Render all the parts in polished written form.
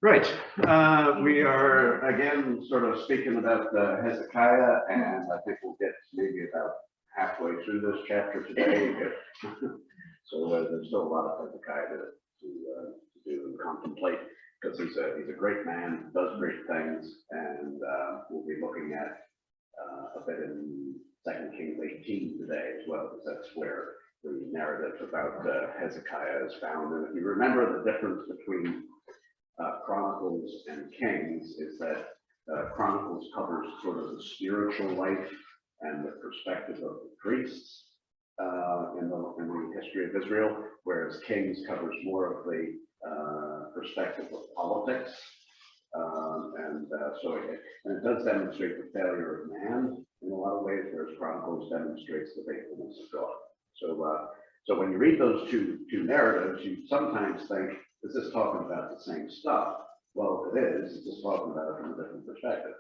Right. We are again sort of speaking about Hezekiah, and I think we'll get maybe about halfway through this chapter today. So there's still a lot of Hezekiah to do and contemplate, because he's a great man, does great things, and we'll be looking at a bit in 2 Kings 18 today as well, because that's where the narrative about Hezekiah is found. And if you remember, the difference between Chronicles and Kings is that Chronicles covers sort of the spiritual life and the perspective of the priests in the history of Israel, whereas Kings covers more of the perspective of politics. So it does demonstrate the failure of man in a lot of ways, whereas Chronicles demonstrates the faithfulness of God. So when you read those two narratives, you sometimes think, is this talking about the same stuff? Well, if it is, it's just talking about it from a different perspective.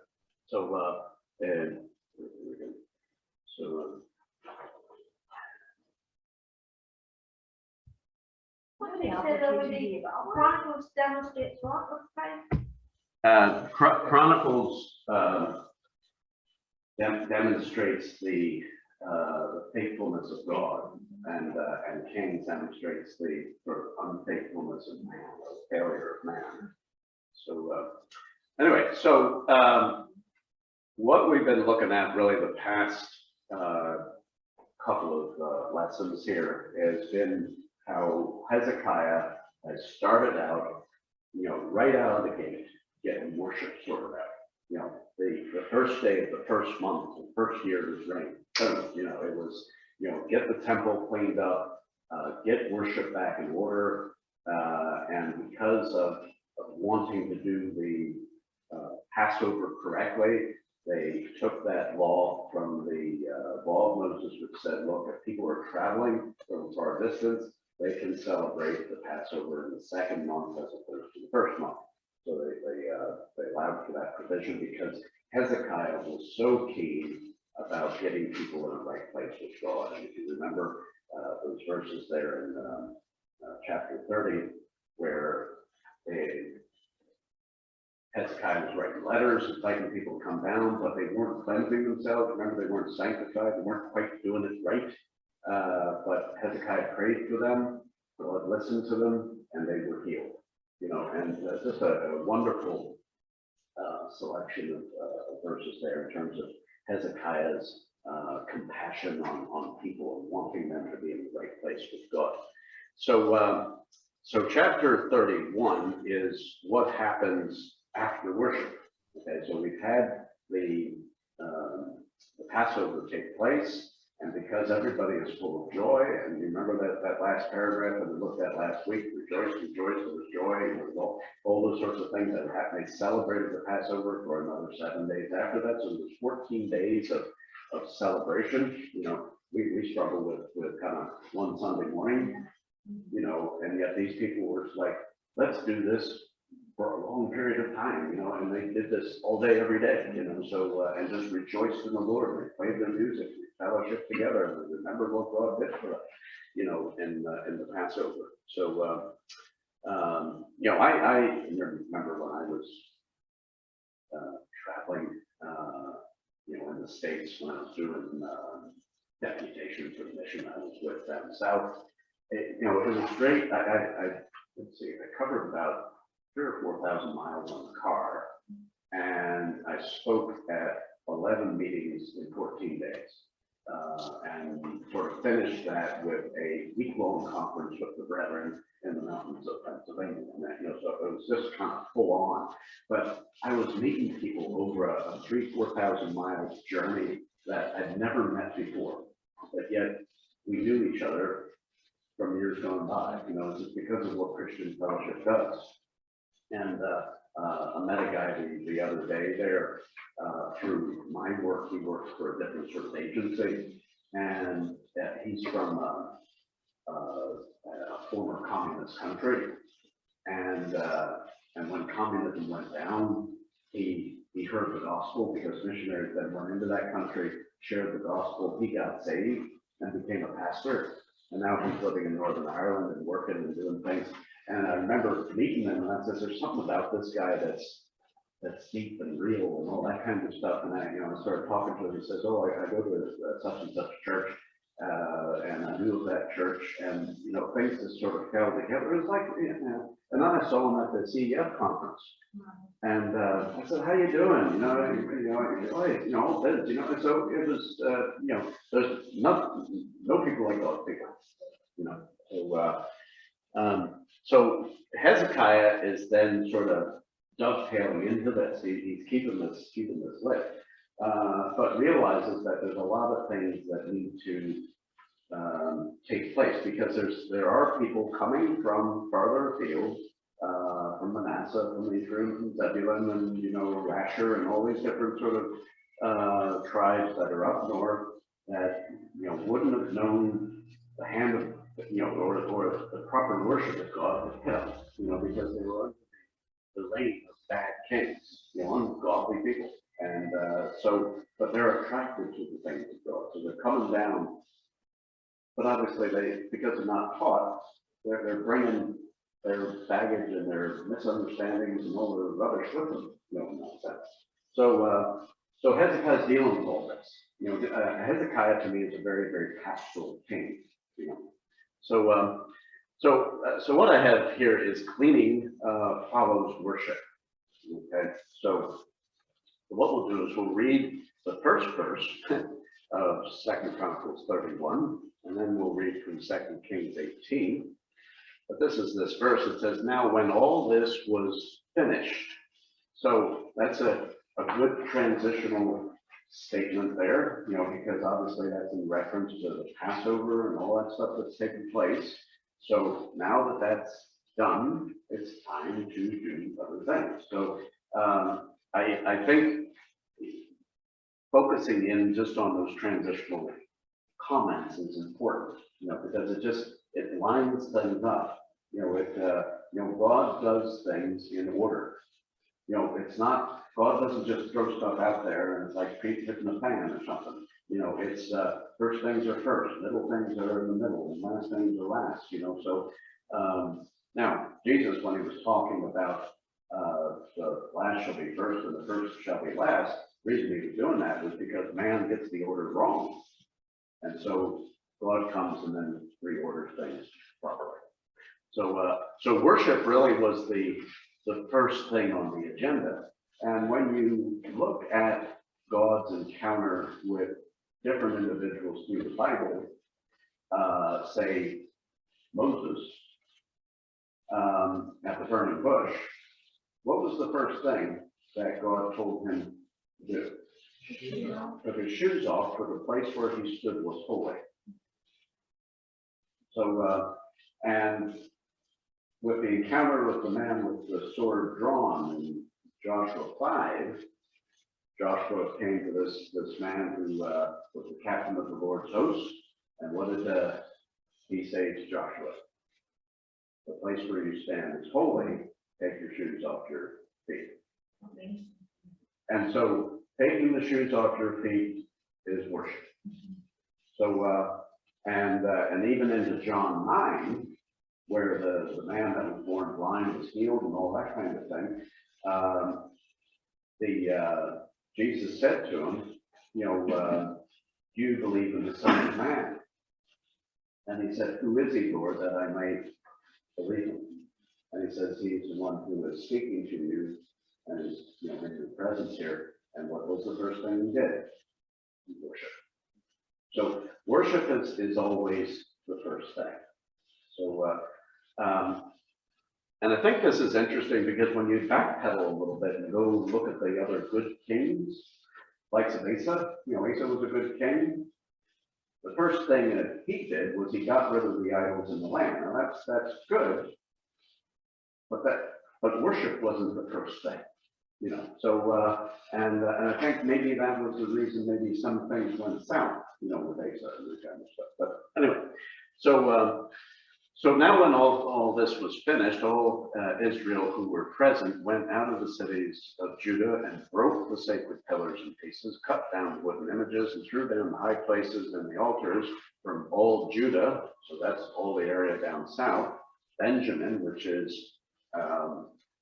Chronicles demonstrates what? Chronicles demonstrates the faithfulness of God, and Kings demonstrates the sort of unfaithfulness of man, or failure of man. So anyway, what we've been looking at really the past couple of lessons here has been how Hezekiah has started out, right out of the gate, getting worship sorted out. The first day of the first month, the first year of his reign, it was, get the temple cleaned up, get worship back in order, and because of wanting to do the Passover correctly, they took that law from the law of Moses, which said, look, if people are traveling from a far distance, they can celebrate the Passover in the second month as opposed to the first month. So they allowed for that provision because Hezekiah was so keen about getting people in the right place with God. And if you remember those verses there in chapter 30, where Hezekiah was writing letters, inviting people to come down, but they weren't cleansing themselves. Remember, they weren't sanctified. They weren't quite doing it right. But Hezekiah prayed for them, God listened to them, and they were healed. And just a wonderful selection of verses there in terms of Hezekiah's compassion on people and wanting them to be in the right place with God. So chapter 31 is what happens after worship. Okay, so we've had the Passover take place, and because everybody is full of joy, and you remember that last paragraph that we looked at last week, rejoice, rejoice, there was joy, all those sorts of things that happened. They celebrated the Passover for another 7 days after that, so there's 14 days of celebration. We struggle with kind of one Sunday morning, and yet these people were like, let's do this for a long period of time, and they did this all day, every day, so, and just rejoiced in the Lord. They played their music, we fellowship together, and remember what God did for us, in the Passover. So, I remember when I was traveling, in the States, when I was doing deputation for the mission I was with down south. It was great. Let's see, I covered about 3,000 or 4,000 miles on the car, and I spoke at 11 meetings in 14 days, and sort of finished that with a week-long conference with the brethren in the mountains of Pennsylvania, and that, so it was just kind of full on. But I was meeting people over a 3,000-4,000 miles journey that I'd never met before, but yet we knew each other from years gone by, just because of what Christian fellowship does. And I met a guy the other day there through my work. He works for a different sort of agency, and he's from a former communist country. And when communism went down, he heard the gospel because missionaries then went into that country, shared the gospel. He got saved and became a pastor. And now he's living in Northern Ireland and working and doing things. And I remember meeting them, and I said, "There's something about this guy that's deep and real and all that kind of stuff." And I started talking to him. He says, "Oh, I go to such and such church, and I knew of that church, and things just sort of fell together." It was like, and then I saw him at the CEF conference, and I said, "How you doing? All this, And so it was, there's no people like those people, So Hezekiah is then sort of dovetailing into this. He's keeping this lit, but realizes that there's a lot of things that need to take place, because there are people coming from farther afield, from Manasseh, from Ephraim, from Zebulun, and Asher, and all these different sort of tribes that are up north that wouldn't have known the hand of or the proper worship of God with him, because they were under the reign of bad kings, ungodly people, and but they're attracted to the things of God, so they're coming down. But obviously, because they're not taught, they're bringing their baggage and their misunderstandings and all the rubbish with them, nonsense. So Hezekiah's dealing with all this. Hezekiah to me is a very, very pastoral king. So what I have here is cleaning follows worship. Okay, so what we'll do is we'll read the first verse of 2 Chronicles 31, and then we'll read from 2 Kings 18. But this is this verse. It says, "Now when all this was finished." So that's a good transitional statement there, because obviously that's in reference to the Passover and all that stuff that's taking place. So now that that's done, it's time to do other things. So I think focusing in just on those transitional comments is important, because it lines things up. God does things in order. It's not, God doesn't just throw stuff out there and it's like paint hitting the pan or something. It's first things are first, middle things are in the middle, and last things are last. So now Jesus, when he was talking about the last shall be first and the first shall be last, the reason he was doing that was because man gets the order wrong, and so God comes and then reorders things properly. So worship really was the first thing on the agenda. And when you look at God's encounter with different individuals through the Bible, say Moses at the burning bush, what was the first thing that God told him to do? Took his shoes off, for the place where he stood was holy. So, and with the encounter with the man with the sword drawn in Joshua 5, Joshua came to this man who was the captain of the Lord's host, and what did he say to Joshua? "The place where you stand is holy. Take your shoes off your feet." Okay. And so taking the shoes off your feet is worship. So and even into John 9, where the man that was born blind was healed and all that kind of thing, Jesus said to him, "Do you believe in the Son of Man?" And he said, "Who is he, Lord, that I may believe him?" And he says, "He's the one who is speaking to you and is in your presence here." And what was the first thing he did? He worshiped. So worship is always the first thing. So and I think this is interesting, because when you backpedal a little bit and go look at the other good kings, like Asa, Asa was a good king. The first thing that he did was he got rid of the idols in the land. Now that's good, but worship wasn't the first thing, So and I think maybe that was the reason maybe some things went south, with Asa and this kind of stuff. But anyway, so now when all this was finished, all Israel who were present went out of the cities of Judah and broke the sacred pillars in pieces, cut down the wooden images, and threw down the high places and the altars from all Judah, so that's all the area down south, Benjamin, which is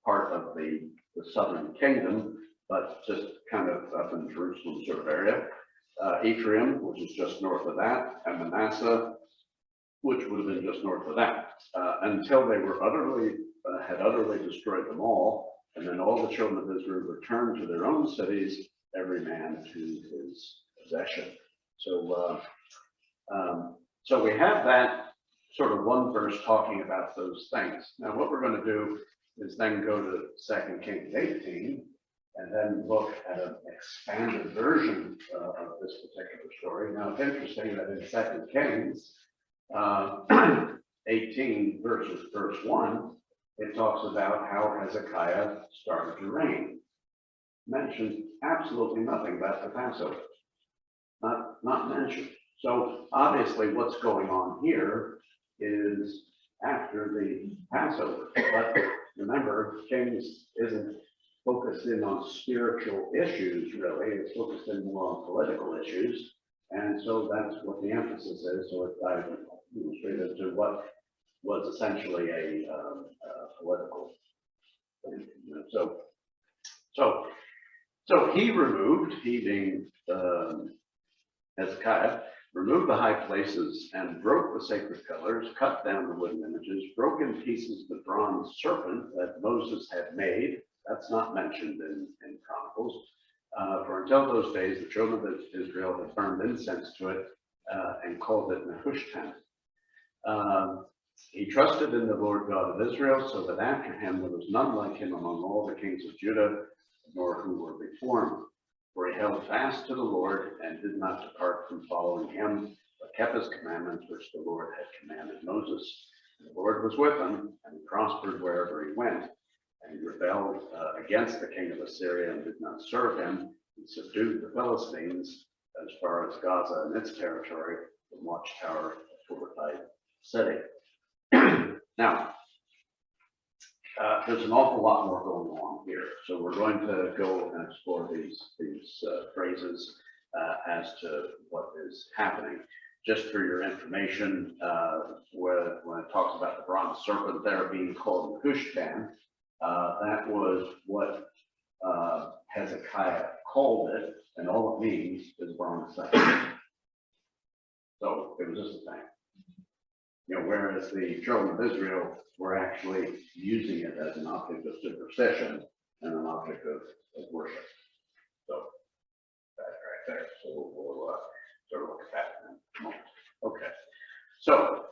part of the southern kingdom, but just kind of up in Jerusalem sort of area. Ephraim, which is just north of that, and Manasseh, which would have been just north of that, until they were had utterly destroyed them all, and then all the children of Israel returned to their own cities, every man to his possession. So, so we have that sort of one verse talking about those things. Now, what we're going to do is then go to 2 Kings 18, and then look at an expanded version of this particular story. Now, it's interesting that in 2 Kings 18 verse 1, it talks about how Hezekiah started to reign. Mentioned absolutely nothing about the Passover. Not mentioned. So obviously what's going on here is after the Passover. But remember, Kings isn't focused in on spiritual issues, really. It's focused in more on political issues. And so that's what the emphasis is. So it's straight into what was essentially a political thing. So he being Hezekiah, removed the high places and broke the sacred pillars, cut down the wooden images, broke in pieces the bronze serpent that Moses had made. That's not mentioned in Chronicles. For until those days, the children of Israel had burned incense to it and called it Nehushtan. He trusted in the Lord God of Israel, so that after him there was none like him among all the kings of Judah, nor who were before him. For he held fast to the Lord and did not depart from following him, but kept his commandments which the Lord had commanded Moses. And the Lord was with him, and he prospered wherever he went. And he rebelled against the king of Assyria and did not serve him. He subdued the Philistines as far as Gaza and its territory, the watchtower, a fortified city. Now, there's an awful lot more going on here. So we're going to go and explore these phrases as to what is happening. Just for your information, when it talks about the bronze serpent there being called Nehushtan, that was what Hezekiah called it, and all it means is bronze serpent. So it was just a thing. Whereas the children of Israel were actually using it as an object of superstition and an object of worship. So that's right there. So we'll sort of look at that in a moment. Okay. So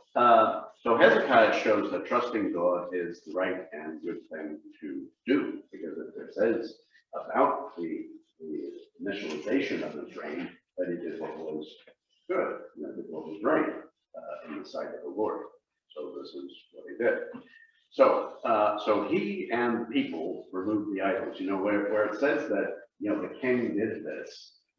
Hezekiah shows that trusting God is the right and good thing to do, because it says about the initialization of his reign that he did what was good, did what was right in the sight of the Lord. So this is what he did. So he and the people removed the idols. Where it says that the king did this.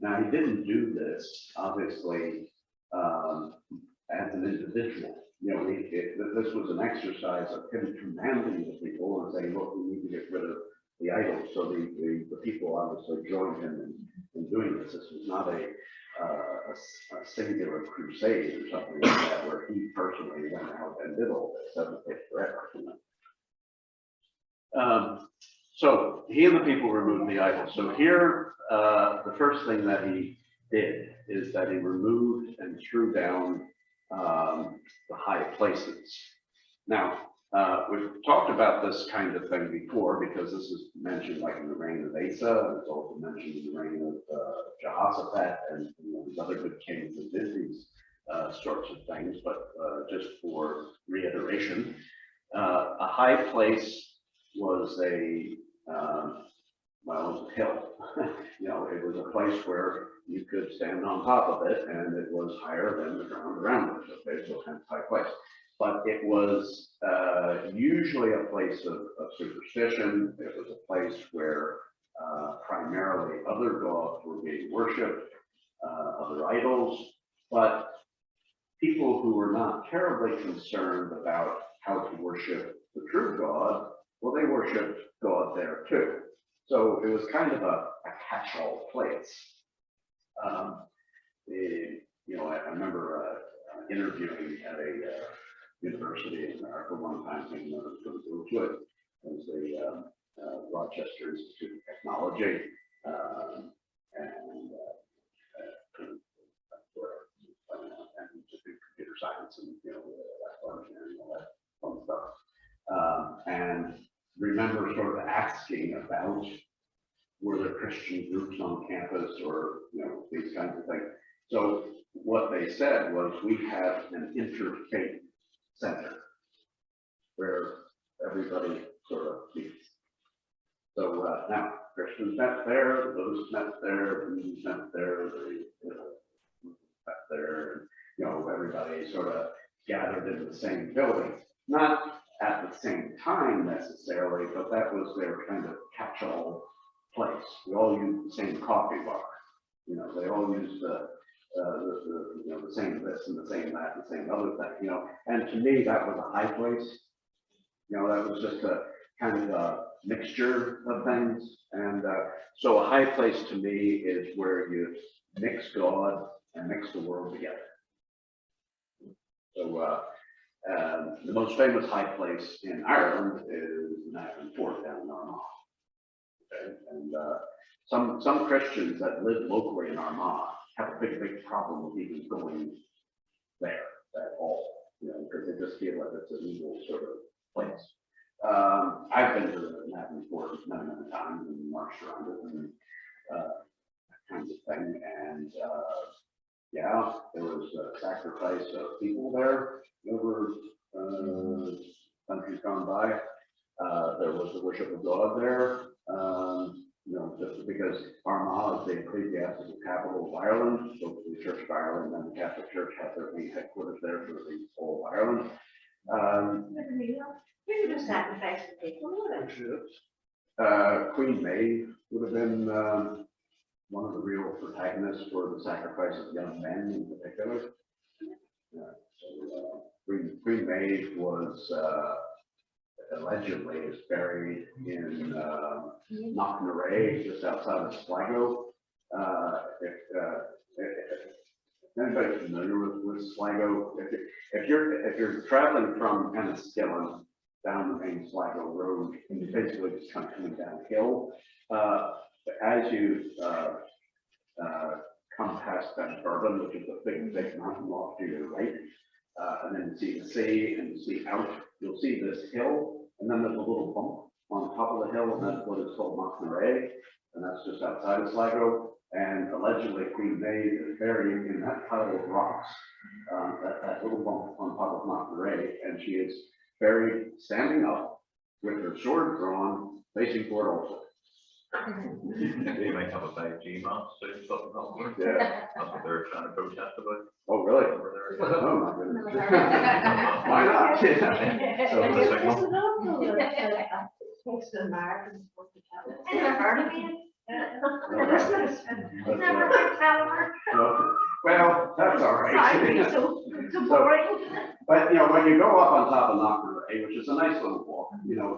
Now he didn't do this obviously as an individual. This was an exercise of him commanding the people and saying, look, we need to get rid of the idols. So the people obviously joined him in doing this. This was not a singular crusade or something like that, where he personally went out and did all this. Doesn't take forever. So he and the people removed the idols. So here, the first thing that he did is that he removed and threw down the high places. Now, we've talked about this kind of thing before, because this is mentioned like in the reign of Asa, and it's also mentioned in the reign of Jehoshaphat, and these other good kings that did these sorts of things. But just for reiteration, a high place was a hill. It was a place where you could stand on top of it, and it was higher than the ground around it. Okay, so kind of high place. But it was usually a place of superstition. It was a place where primarily other gods were being worshipped, other idols. But people who were not terribly concerned about how to worship the true God, well, they worshipped God there too. So it was kind of a catch-all place. I remember interviewing at university in America one time, thinking that it was going to do good. It was the Rochester Institute of Technology, and and to do computer science and electrical engineering and all that fun stuff. And remember sort of asking about were there Christian groups on campus or these kinds of things. So what they said was we have an interfaith center where everybody sort of meets. So now Christians met there, those met there, Jews met there, met there, everybody sort of gathered in the same building. Not at the same time necessarily, but that was their kind of catch-all place. We all used the same coffee bar. They all used the same this and the same that and the same other thing. And to me that was a high place. That was just a kind of a mixture of things. And so a high place to me is where you mix God and mix the world together. So the most famous high place in Ireland is Navan Fort down in Armagh. Okay? And some Christians that live locally in Armagh have a big problem with even going there at all, because they just feel like it's an evil sort of place. I've been to Navan Fort many times and marched around it and that kind of thing. And yeah, there was a sacrifice of people there over countries gone by. There was the worship of God there. Just because Armagh is the ecclesiastical capital of Ireland, so the Church of Ireland and the Catholic Church have their main headquarters there for the whole of Ireland. You could have sacrificed the people, wouldn't you? Queen Maeve would have been one of the real protagonists for the sacrifice of young men in particular. So Queen Maeve was allegedly is buried in Knocknaray, just outside of Sligo. If anybody familiar with Sligo, if you're traveling from Enniskillen down the main Sligo road, and you basically just kind of coming downhill, as you come past Dunfermline, which is a big mountain off to your right, and then you see the sea and you see out, you'll see this hill, and then there's a little bump on top of the hill, and that's what is called Knocknaray, and that's just outside of Sligo. And allegedly Queen Maeve is buried in that pile of rocks, that little bump on top of Knocknaray, and she is buried standing up with her sword drawn, facing toward Ulster. They might have a 5G mast, so it's something not work. Yeah. That's what they're trying to protest about. Oh, really? Over there. Oh, my goodness. Why not? Yeah. So It's the signal. an awful takes the Americans to tell it. I never heard of it. But, Never heard Caliber. well, that's all right. Sorry, so boring. But, when you go up on top of Knocknaray, which is a nice little walk,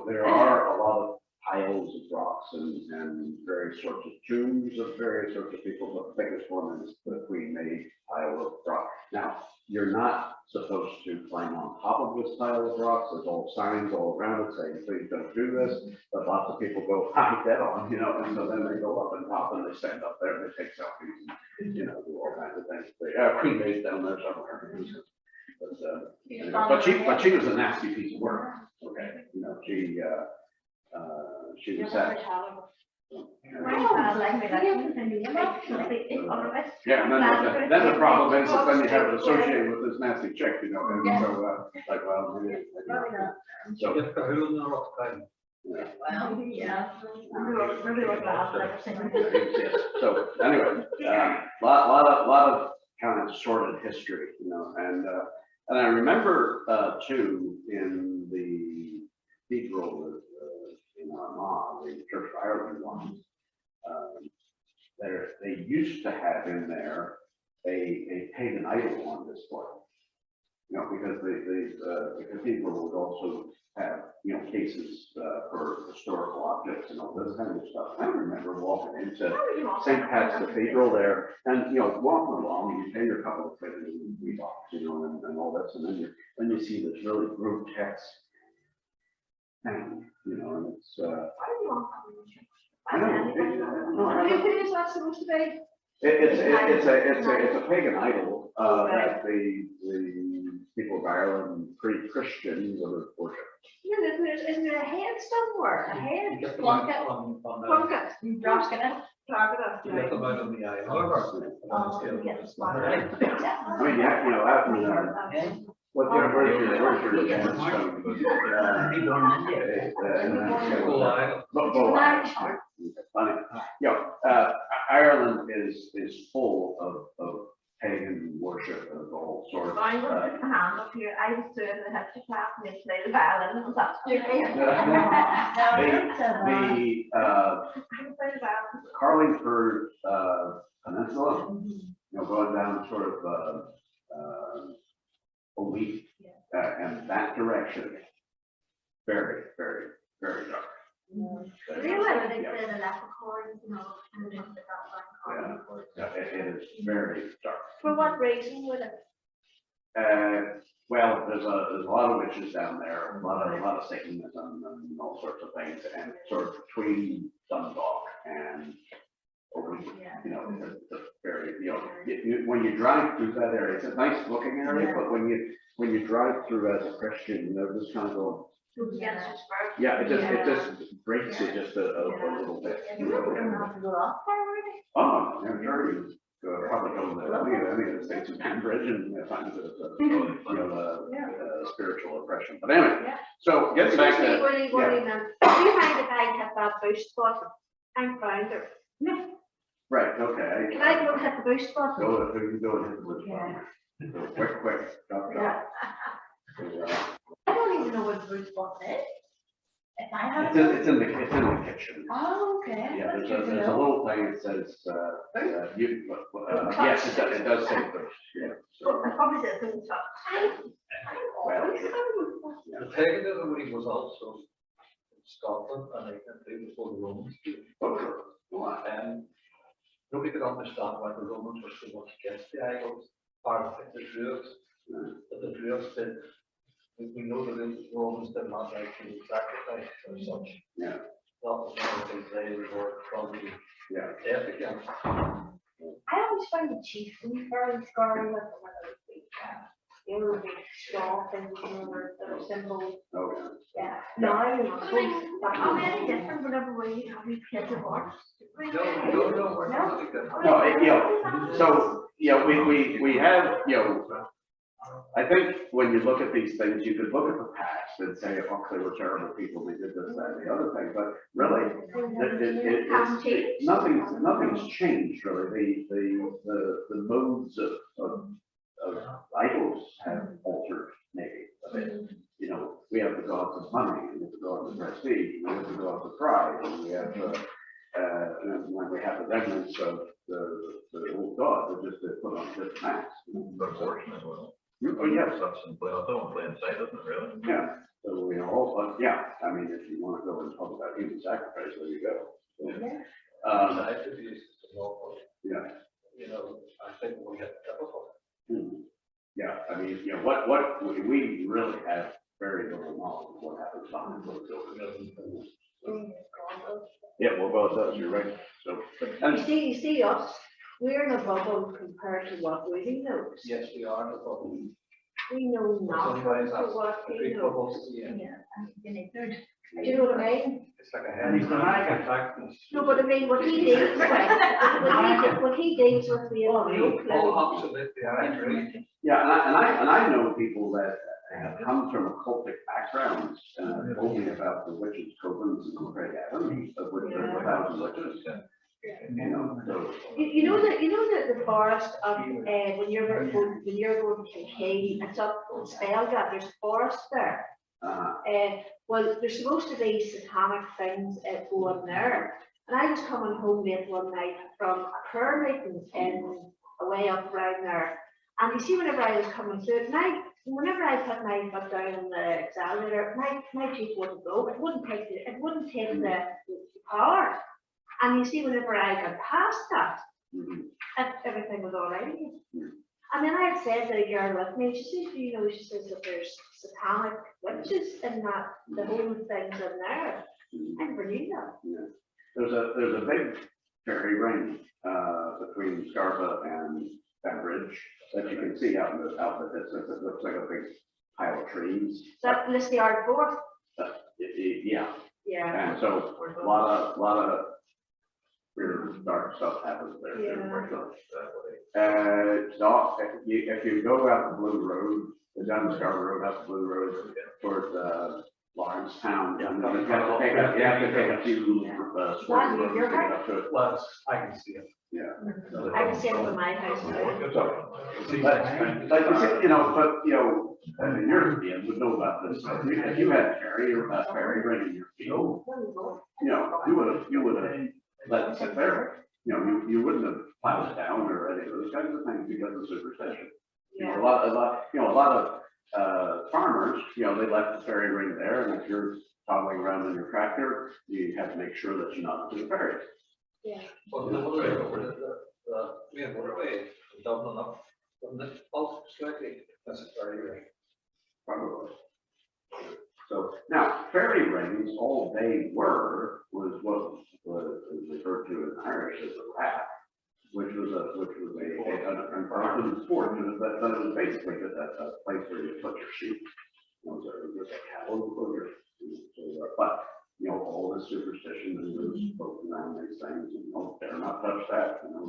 there are a lot of piles of rocks and various sorts of tombs of various sorts of people, but the biggest one is the Queen Maeve pile of rock. Now, you're not supposed to climb on top of this pile of rocks. There's all signs all around it saying, please don't do this, but lots of people go, hi, dead on, and so then they go up on top and they stand up there and they take selfies and, do all kinds of things. Queen Maeve's down there somewhere. But she was a nasty piece of work. Okay, she was sad. Yeah, and then the problem is that then you have to associate with this nasty chick, and so like, well, maybe, so Just for who in the rock time? yeah. Well, yeah. Really look at Yes. So anyway, lot of kind of sordid history, and I remember too in the cathedral in Armagh, the Church of Ireland one, they used to have in there a pagan idol on display. you know, because the cathedral would also have, you know, cases for historical objects and all this kind of stuff. I remember walking into St. Pat's Cathedral there, and, you know, walking along, you pay your couple of quid and we walk, you know, and all this, and then you see this really grotesque thing, you know, and it's, I know, Who is that supposed to be? it's a pagan idol, that the people of Ireland, pre-Christians, would worship. Yeah, isn't there a head somewhere? A head? You get them Plonk out it, on the, plonk it, drop it, drop it up. you get them out on the island. However, Oh, yeah, it's not right. I mean, yeah, you know, out in, where's your gemstone? Funny. Yeah, Ireland is full of pagan worship of all sorts. I'm going to put my hand up here. I was doing the Hezekiah and they played the violin. Was that stupid? The Carlingford Peninsula, you know, going down sort of a week, and that direction, very, very, very dark. Really? They played a leprechaun, you know, and then they got one. Yeah, it is very dark. For what reason would it? Well, there's a lot of witches down there, a lot of Satanism and all sorts of things, and sort of between Dundalk and Owen, you know, it's a very, you know, when you drive through that area, it's a nice looking area, but when you drive through as a Christian, you know, just kind of go, yeah, it just breaks you just a little bit. You don't have to go off there, really. Oh, I'm sure you probably go to any of the states of Cambridge and find spiritual oppression. But anyway, so getting back to. Do you mind if I hit that boost spot? I'm fine there. Right, okay. Can I go hit the boost spot? Go and hit the boost spot. Quick, drop. I don't even know what the boost spot is. If I have It's in the kitchen. Oh, okay. Yeah, there's a little thing that says, yes, it does say boost, yeah. So, I probably did things up. well, the paganism was also in Scotland, and I think before the Romans. Nobody could understand why the Romans were so much against the idols. Part of the Druids, but the Druids did. We know that the Romans did not like to sacrifice or such. Yeah. That was one of the things they were probably death against. I always find the chieftains very scary with they were big straw things, you know, that are simple. Oh, Yeah. No, I don't know. How many different whenever we have these kids at work? No, we're not like that. no, you know, so, you know, we have, you know, I think when you look at these things, you could look at the past and say, oh, they were terrible people, they did this, that, and the other thing, but really, nothing's changed, really. The modes of idols have altered, maybe, a bit. You know, we have the gods of money, we have the gods of prestige, we have the gods of pride, and we have when we have the remnants of the old gods, they're just put on different masks. Abortion as well. Oh, yes. That's in play. I don't play inside, isn't it, really? Yeah, so, you know, but yeah, I mean, if you want to go and talk about human sacrifice, there you go. So, I could use it locally. yeah. You know, I think we get difficult. Yeah, I mean, you know, what we really have very little knowledge of what happens behind closed doors. Yeah, well, both of us, you're right. So, You see us, we're in a bubble compared to what we know. Yes, we are the bubble. We know nothing of what we know. Yeah. Do you know what I mean? It's like a heavy fact. No, but I mean, what he deals with, what he deals with, we have no clue. Oh, absolutely, I agree. yeah, and I know people that have come from occultic backgrounds and told me about the witches' covens and the Great Adams, of which there were thousands of witches. You know, so. You know that the forest of when you're going to Kilkee, it's up in Spellgap, there's a forest there. Well, there's supposed to be satanic things going there. And I was coming home late one night from a prayer meeting in away up around there. And you see, whenever I was coming through, whenever I put my foot down on the accelerator, my Jeep wouldn't go. It wouldn't take the power. And you see, whenever I got past that, everything was all right again. And then I had said to the girl with me, she says, you know, she says that there's satanic witches in that, the whole thing's in there. I never knew that. Yeah. There's a big fairy ring between Scarpa and Bridge that you can see out in the distance. It looks like a big pile of trees. Is that this the art board? Yeah. Yeah. And so a lot of weird dark stuff happens there. So if you go out the Blue Road, the down Scarborough Road, out the Blue Road towards Lawrencetown, you have to take a few roads to get up to it. Well, I can see it. Yeah. I can see it from my house. So, like you said, you know, and Europeans would know about this. If you had Perry or Perry right in your field, you know, you would have let it sit there. You know, you wouldn't have plowed it down or any of those kinds of things because of superstition. You know, a lot of farmers, you know, they left the ferry ring there, and if you're toddling around in your tractor, you have to make sure that you're not into the ferry. Yeah. Well, the motorway, Dublin up, from the pulse slightly, that's a very right. Probably. So now ferry rings, all they were was what was referred to in Irish as a raft, which was an urban sport, but it was basically just a place where you put your sheep. You know, so it was a cattle enclosure. But you know, all the superstition and those folk around these things, you know, better not touch that. You know,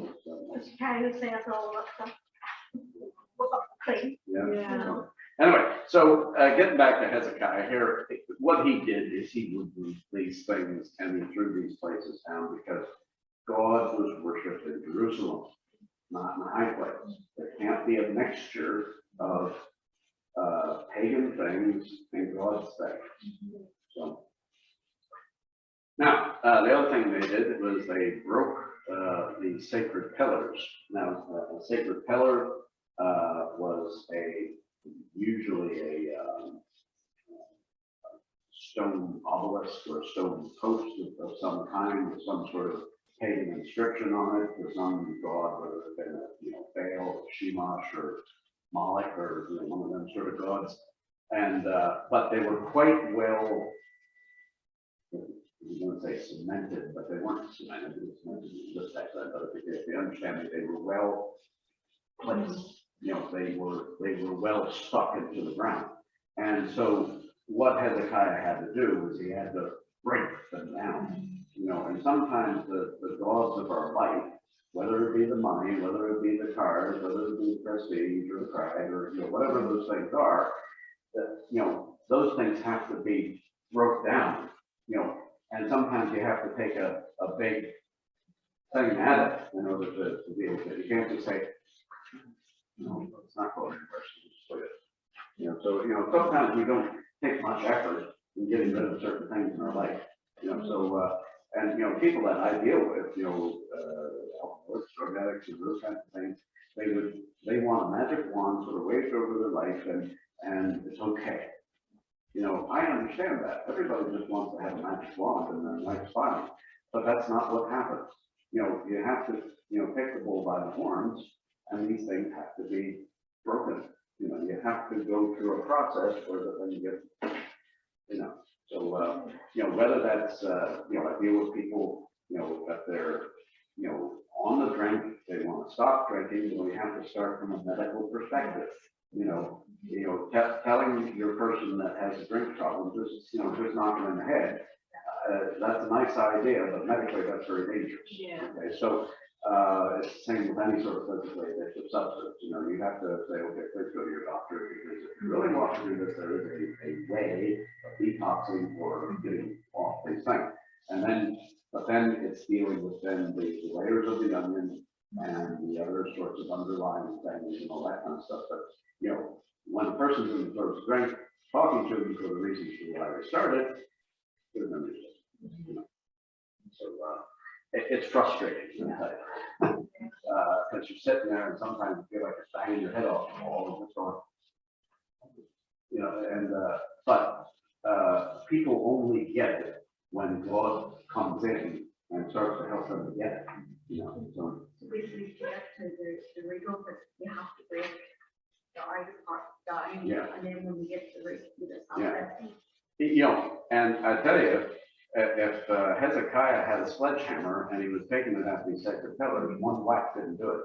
It's kind of says all that stuff. Yeah. Anyway, so getting back to Hezekiah here, what he did is he would move these things and he threw these places down because God was worshipped in Jerusalem, not in the high place. There can't be a mixture of pagan things and God's things. So now the other thing they did was they broke the sacred pillars. Now a sacred pillar was usually a stone obelisk or a stone post of some kind with some sort of pagan inscription on it for some god, whether it been Baal or Shemash or Moloch or one of them sort of gods. And but they were quite well, I wouldn't say cemented, but they weren't cemented. It was cemented in this back then, but if you understand it, they were well placed. You know, they were well stuck into the ground. And so what Hezekiah had to do was he had to break them down. You know, and sometimes the gods of our life, whether it be the money, whether it be the cars, whether it be the prestige or the pride or whatever those things are, that those things have to be broke down. And sometimes you have to take a big thing at it in order to be able to. You can't just say, it's not going anywhere. So sometimes we don't take much effort in getting rid of certain things in our life. And people that I deal with, alcoholics, drug addicts, and those kinds of things, they want a magic wand sort of waved over their life, and it's okay. I understand that. Everybody just wants to have a magic wand and then life's fine. But that's not what happens. You have to, take the bull by the horns, and these things have to be broken. You have to go through a process where the thing gets, So, whether that's, I deal with people, if they're, on the drink, they want to stop drinking, so we have to start from a medical perspective. Telling your person that has a drink problem, just knock them in the head. That's a nice idea, but medically that's very dangerous. Yeah. Okay, so it's the same with any sort of physically addictive substance. You have to say, okay, please go to your doctor, because if you really want to do this, there is a way of detoxing or getting off these things. But then it's dealing with then the layers of the onion and the other sorts of underlying things and all that kind of stuff. But when a person's in the first drink, talking to them for the reasons for why they started, good memories. So it's frustrating. because you're sitting there and sometimes you feel like you're banging your head off the wall and just going, you know, and, but people only get it when God comes in and starts to help them to get it, you know, so. So basically, to get to the root of it, you have to break the outer part down. Yeah. And then when you get to the root, you just have Yeah. to. You know, and I tell you, if Hezekiah had a sledgehammer and he was taking it after these sacred pillars, one whack didn't do it.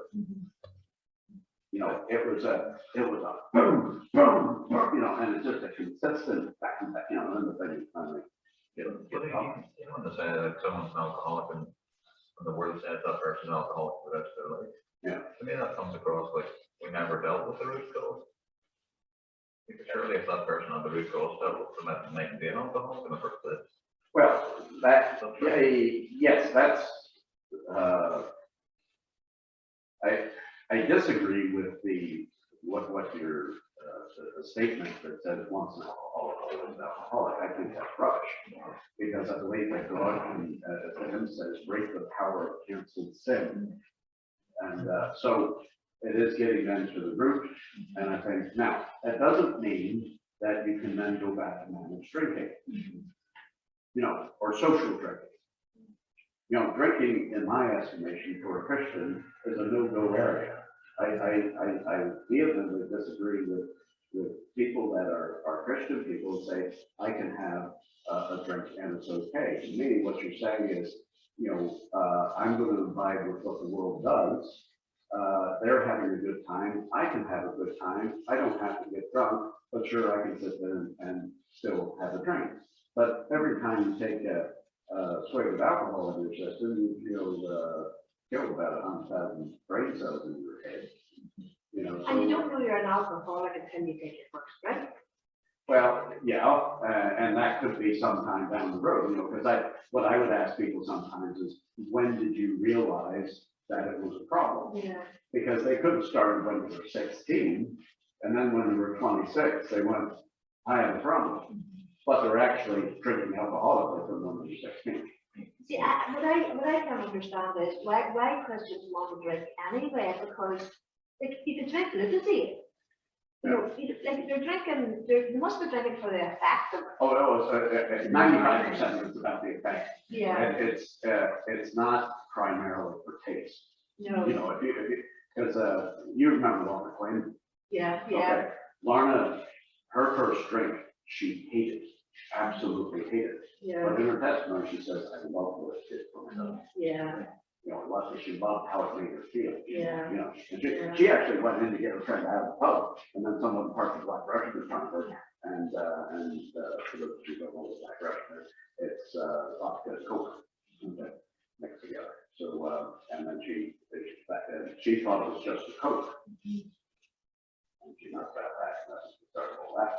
You know, it was a boom, boom, boom, you know, and it's just a consistent back and back, you know, and the thing finally get up. You know, to say that someone's an alcoholic and the word says that person's an alcoholic for the rest of their life. Yeah. To me, that comes across like we never dealt with the root cause. Because surely if that person had the root cause dealt with them, it might be an alcoholic in the first place. Well, that, yes, that's, I disagree with what your, the statement that says once an alcoholic, always an alcoholic. I think that's rubbish. Because I believe that God can, as the hymn says, break the power of canceled sin. And so it is getting then to the root. And I think, now, that doesn't mean that you can then go back and manage drinking. You know, or social drinking. You know, drinking, in my estimation, for a Christian is a no-go area. I vehemently disagree with people that are Christian people who say, I can have a drink and it's okay. To me, what you're saying is, you know, I'm going to abide with what the world does. They're having a good time. I can have a good time. I don't have to get drunk, but sure, I can sit there and still have a drink. But every time you take a swig of alcohol in your system, you feel kill about 100,000 brain cells in your head. You know, so, And you don't know you're an alcoholic until you take your first drink. well, yeah, and that could be sometime down the road, you know, because what I would ask people sometimes is, when did you realize that it was a problem? Yeah. Because they could have started when they were 16, and then when they were 26, they went, I have a problem. But they're actually drinking alcohol from when they're 16. See, what I can understand is why Christians want to drink anyway, because you can drink lunacy. You know, like they're drinking, they must be drinking for the effect of it. Oh, no, 95% is about the effect. Yeah. And it's not primarily for taste. No. You know, because you remember Lorna Quinn. Yeah, yeah. Okay. Lorna, her first drink, she hated, absolutely hated. Yeah. But in her testimony, she says, I love what it did for myself. Yeah. You know, she loved how it made her feel. Yeah. You know, and she actually went in to get her friend out of the pub, and then someone parked the Black Russian in front of her, and for those who don't know the Black Russian, it's vodka and Coke, okay, mixed together. So, and then she thought it was just a Coke. And she knocked that back, and that's the start of all that.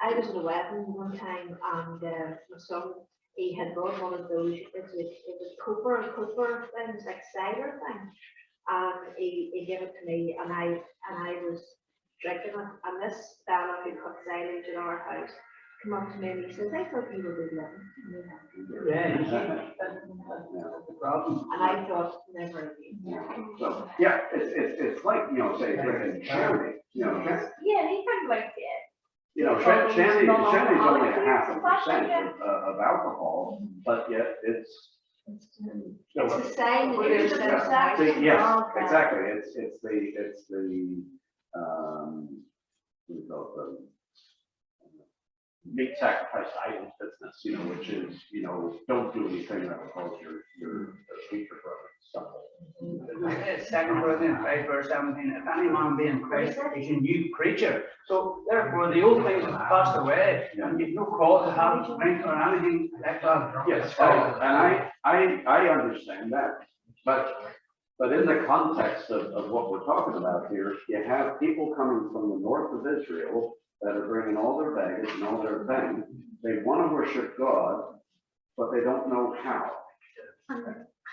I was at a wedding one time, and my son, he had brought one of those, it was Cooper things, like cider thing. And he gave it to me, and I was drinking it, and this fella who cut silage in our house came up to me and he says, I thought you were good living. Yeah, that's the problem. And I thought, never again. So, yeah, it's like, you know, say, drinking shandy, you know. Yeah, he kind of like, You know, shandy's only 0.5% of alcohol, but yet it's. it's the sign that you're satisfied. Yes, exactly. It's the what do you call it, meat sacrifice idol business, you know, which is, you know, don't do anything that will cause your sweeter brother to stumble. 2 Corinthians 5 verse 17, if any man be in Christ, he's a new creature. So therefore the old things have passed away, and you've no cause to have drink or anything like that. Yes, and I understand that, but in the context of what we're talking about here, you have people coming from the north of Israel that are bringing all their baggage and all their things. They want to worship God, but they don't know how.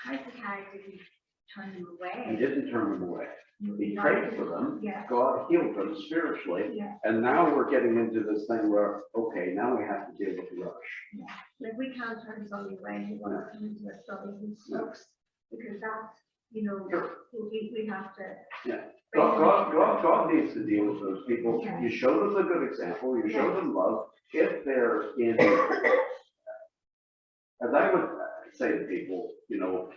Hezekiah didn't turn them away. He didn't turn them away. He prayed for them. Yeah. God healed them spiritually. Yeah. And now we're getting into this thing where, okay, now we have to deal with the rush. Like we can't turn somebody away who wants to come into a study who smokes, because that's you know, Sure. we have to. God needs to deal with those people. You show them the good example, you show them love. If they're in, as I would say to people, you know,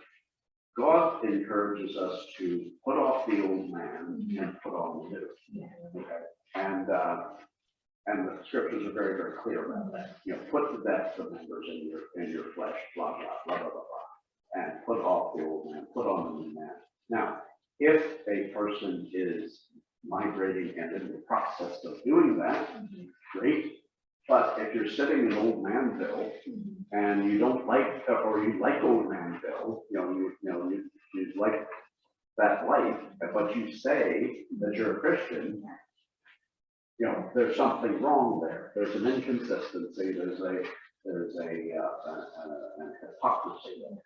God encourages us to put off the old man and put on the new. Okay? And the scriptures are very, very clear about that. You know, put to death the members in your flesh, blah, blah, blah, blah, blah, blah, and put off the old man, put on the new man. Now, if a person is migrating and in the process of doing that, great. But if you're sitting in old manville and you don't like, or you like old manville, you like that life, but you say that you're a Christian, you know, there's something wrong there. There's an inconsistency. There's an hypocrisy there.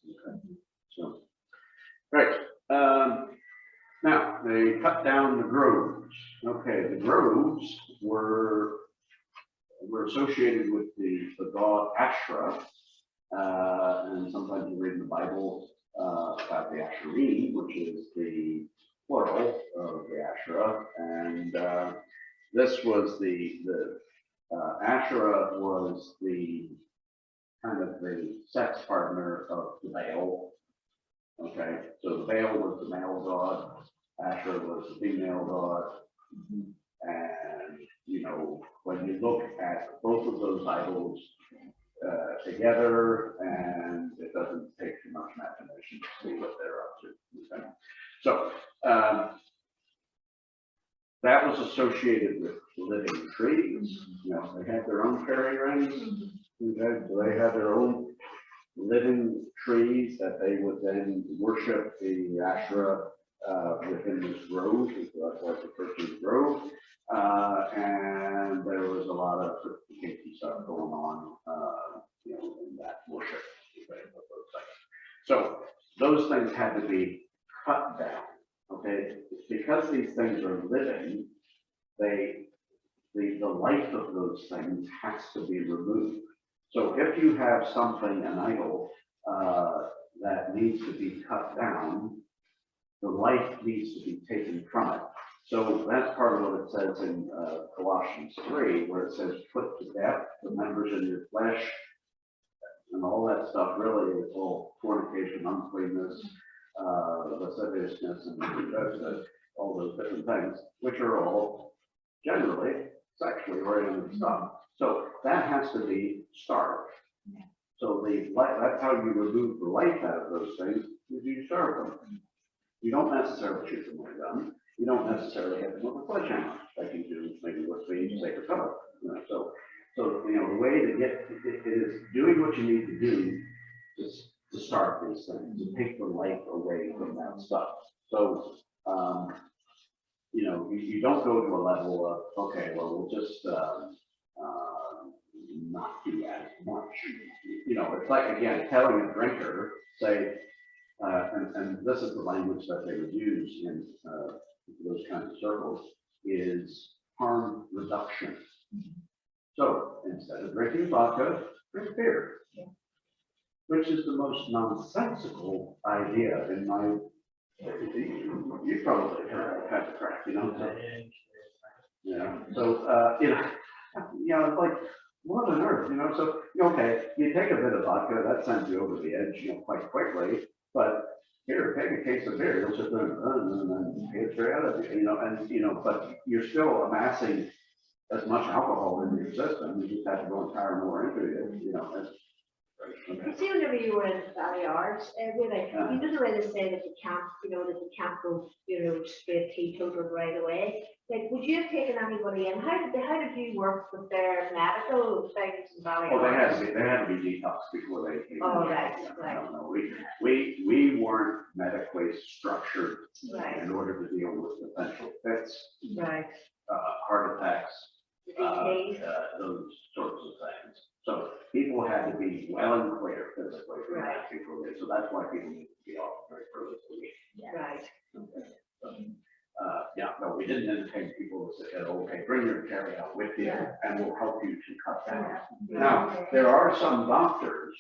Okay. So, right. Now they cut down the groves. Okay, the groves were associated with the god Asherah, and sometimes you read in the Bible about the Asherine, which is the plural of the Asherah, and this was the Asherah was the kind of the sex partner of the Baal. Okay, so the Baal was the male god, Asherah was the female god, and you know, when you look at both of those idols together, and it doesn't take too much imagination to see what they're up to. Okay? So that was associated with living trees. You know, they had their own fairy rings. Okay? So they had their own living trees that they would then worship the Asherah within this grove. That's like the Christian grove. And there was a lot of kinky stuff going on, you know, in that worship. So those things had to be cut down. Okay, because these things are living, the life of those things has to be removed. So if you have something, an idol, that needs to be cut down, the life needs to be taken from it. So that's part of what it says in Colossians 3, where it says, put to death the members in your flesh, and all that stuff really is all fornication, uncleanness, lasciviousness, and all those different things, which are all generally sexually oriented stuff. So that has to be starved. So that's how you remove the life out of those things, is you starve them. You don't necessarily shoot them with a gun. You don't necessarily hit them with a sledgehammer, like you do maybe with the sacred cover. You know, so you know, the way to get it is doing what you need to do to start these things, to take the life away from that stuff. So you know, you don't go to a level of, okay, well, we'll just not do as much. You know, it's like, again, telling a drinker, say, and this is the language that they would use in those kinds of circles, is harm reduction. So instead of drinking vodka, drink beer, which is the most nonsensical idea in my, you probably heard that kind of crap, you know? So, yeah, so, you know, it's like, what on earth, you know? So, okay, you take a bit of vodka, that sends you over the edge, you know, quite quickly, but here, take a case of beer, you'll sit there and then get straight out of you, you know, and, you know, but you're still amassing as much alcohol in your system, you just have to go and tire more into it, you know. You see, whenever you were in the Valley Arts, we're like, you know the way they say that you can't, you know, that you can't go, you know, straight teetotal right away. Like, would you have taken anybody in? How did you work with their medical things in Valley Oh, Arts? they had to be detoxed before they came. Oh, in. right, Yeah, right. No, we weren't medically structured Right. in order to deal with potential fits, Right. heart attacks, DTs. those sorts of things. So people had to be well and clear physically from that before they, so that's why people need to be off very early. Right. Okay. So, yeah, no, we didn't entertain people who said, okay, bring your carry out with you and we'll help you to cut down. Now, there are some doctors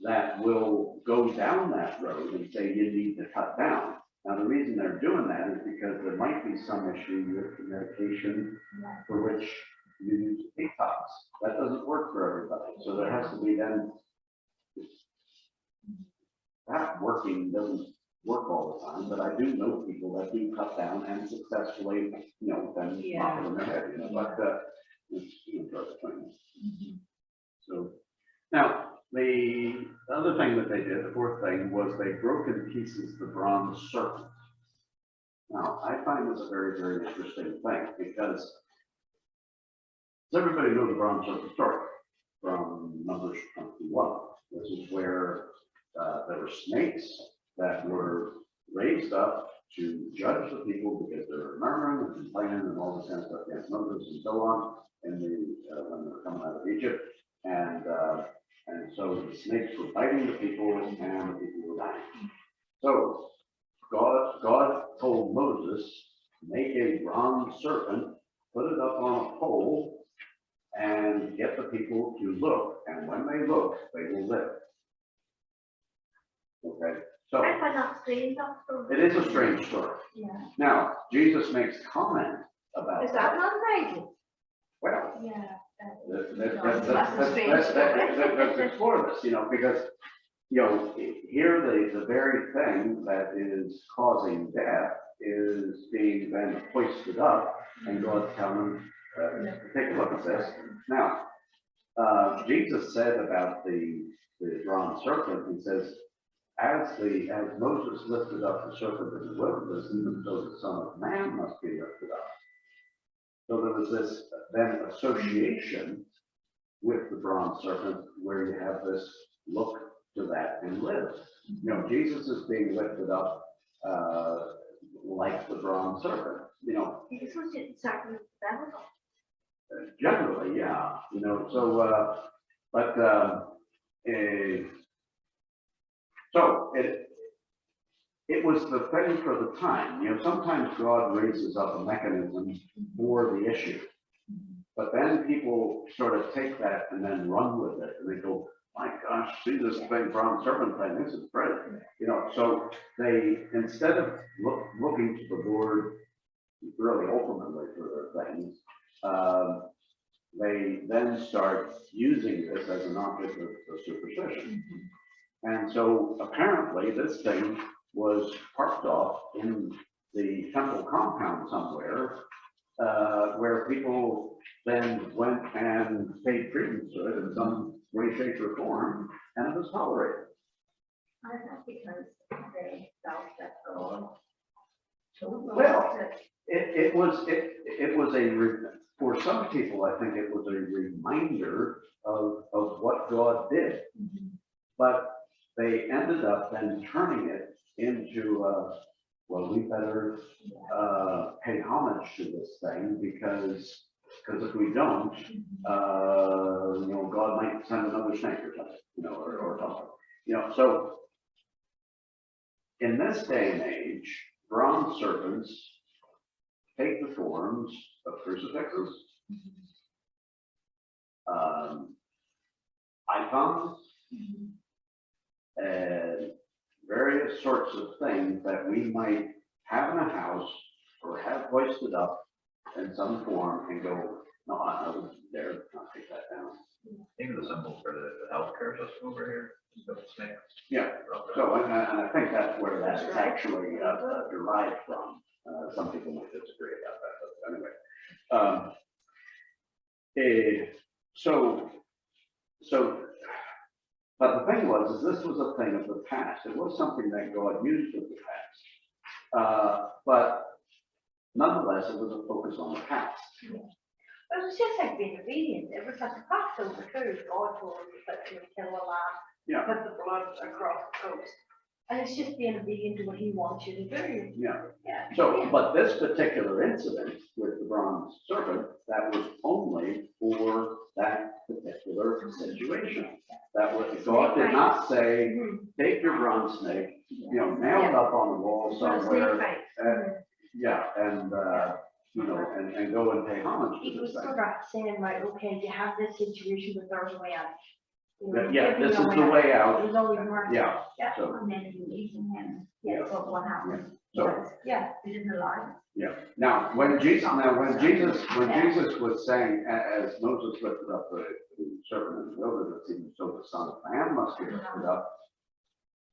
that will go down that road and say you need to cut down. Now, the reason they're doing that is because there might be some issue with the medication for which you use detox. That doesn't work for everybody. So there has to be then, that working doesn't work all the time, but I do know people that do cut down and successfully, then knock it on their head, but, it's, drug training. So, now, the other thing that they did, the fourth thing, was they broke in pieces the bronze serpent. Now, I find this a very, very interesting thing because does everybody know the bronze serpent story from Numbers 21? This is where there were snakes that were raised up to judge the people because they were murmuring and complaining and all this kind of stuff against Moses and so on, and when they were coming out of Egypt. And so the snakes were biting the people and the people were dying. So God told Moses, make a bronze serpent, put it up on a pole, and get the people to look. And when they look, they will live. Okay, so I find that strange, that story. it is a strange story. Yeah. Now, Jesus makes comment about Is that not amazing? Well, Yeah. let's explore this, because, here the very thing that is causing death is being then hoisted up, and God's telling them, take a look at this. Now, Jesus said about the bronze serpent, he says, as Moses lifted up the serpent in the wilderness, even so the Son of Man must be lifted up. So there was this then association with the bronze serpent where you have this look to that and live. Jesus is being lifted up like the bronze serpent, It's what you exactly that was. generally, yeah, so, so it was the thing for the time. Sometimes God raises up a mechanism for the issue, but then people sort of take that and then run with it, and they go, my gosh, see this thing, bronze serpent thing, this is brilliant. So they, instead of looking to the Lord really ultimately for their things, they then start using this as an object of superstition. And so apparently this thing was parked off in the temple compound somewhere, where people then went and paid tribute to it in some way, shape, or form, and it was tolerated. I think because they felt that God told them Well, to. it was for some people, I think it was a reminder of what God did, but they ended up then turning it into, well, we better pay homage to this thing because if we don't, God might send another snake or something, or something, so in this day and age, bronze serpents take the forms of crucifixes, icons, and various sorts of things that we might have in a house or have hoisted up in some form and go, no, I wouldn't dare not take that down. Even the symbol for the healthcare system over here, the snake. Yeah, so, and I think that's where that's actually derived from. Some people might disagree about that, but anyway. But the thing was, is this was a thing of the past. It was something that God used in the past. But nonetheless, it was a focus on the past. It was just like being obedient. It was like a Passover too. God told him to kill a lamb, put the blood across the coast. And it's just being obedient to what he wants you to do. Yeah. Yeah. So, but this particular incident with the bronze serpent, that was only for that particular situation. That was, God did not say, take your bronze snake, nail it up on the wall somewhere. And go and pay homage to He was this thing. sort of saying, right, okay, you have this situation, but there's a way out. Yeah, this is the way It out, was always marked. yeah, Yeah, so- and then you meeting him, Yeah. yeah, but what happened? so, was, yeah, he didn't allow yeah. Now, when Jesus was saying, as Moses lifted up the serpent in the wilderness, even so the Son of Man must be lifted up.